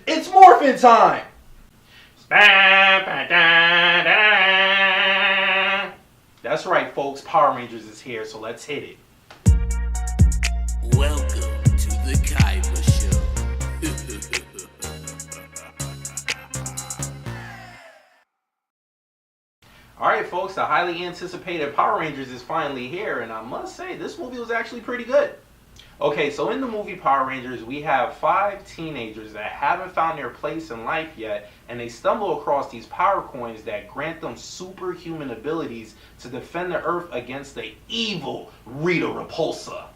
It's morphin' time! That's right, folks. Power Rangers is here, so let's hit it. Welcome to the Kaiba Show. Alright, folks, the highly anticipated Power Rangers is finally here, and I must say, this movie was actually pretty good. Okay, so in the movie Power Rangers, we have 5 teenagers that haven't found their place in life yet, and they stumble across these power coins that grant them superhuman abilities to defend the Earth against the evil Rita Repulsa.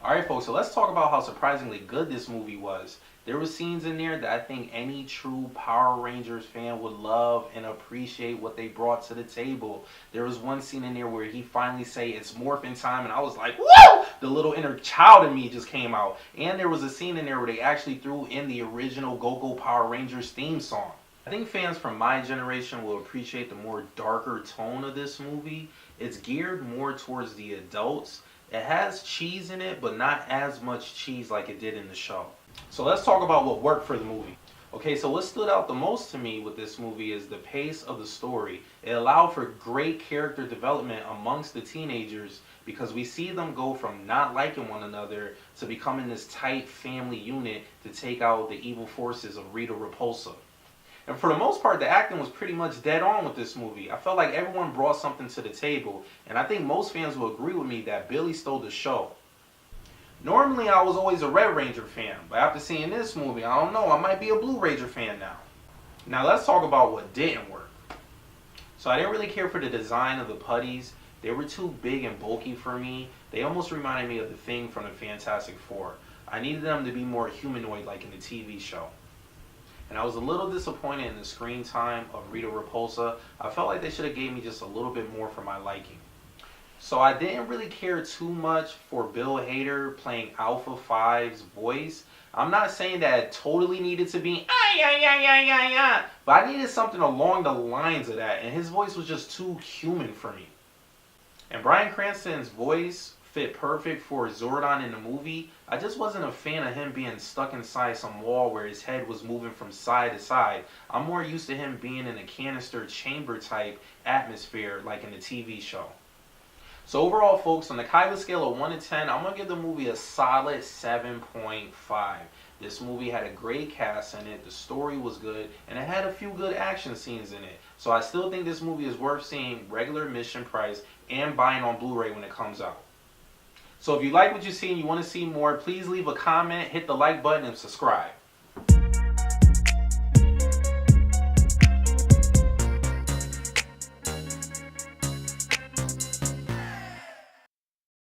Alright, folks, so let's talk about how surprisingly good this movie was. There were scenes in there that I think any true Power Rangers fan would love and appreciate what they brought to the table. There was one scene in there where he finally say it's morphin' time, and I was like, woo! The little inner child in me just came out. And there was a scene in there where they actually threw in the original Go-Go Power Rangers theme song. I think fans from my generation will appreciate the more darker tone of this movie. It's geared more towards the adults. It has cheese in it, but not as much cheese like it did in the show. So let's talk about what worked for the movie. Okay, so what stood out the most to me with this movie is the pace of the story. It allowed for great character development amongst the teenagers because we see them go from not liking one another to becoming this tight family unit to take out the evil forces of Rita Repulsa. And for the most part, the acting was pretty much dead on with this movie. I felt like everyone brought something to the table, and I think most fans will agree with me that Billy stole the show. Normally, I was always a Red Ranger fan, but after seeing this movie, I don't know, I might be a Blue Ranger fan now. Now, let's talk about what didn't work. So I didn't really care for the design of the putties. They were too big and bulky for me. They almost reminded me of the Thing from the Fantastic Four. I needed them to be more humanoid like in the TV show. And I was a little disappointed in the screen time of Rita Repulsa. I felt like they should have gave me just a little bit more for my liking. So I didn't really care too much for Bill Hader playing Alpha 5's voice. I'm not saying that it totally needed to be but I needed something along the lines of that, and his voice was just too human for me. And Bryan Cranston's voice fit perfect for Zordon in the movie. I just wasn't a fan of him being stuck inside some wall where his head was moving from side to side. I'm more used to him being in a canister chamber type atmosphere like in the TV show. So overall, folks, on the Kaiba scale of 1 to 10, I'm going to give the movie a solid 7.5. This movie had a great cast in it, the story was good, and it had a few good action scenes in it. So I still think this movie is worth seeing regular admission price and buying on Blu-ray when it comes out. So if you like what you see and you want to see more, please leave a comment, hit the like button, and subscribe.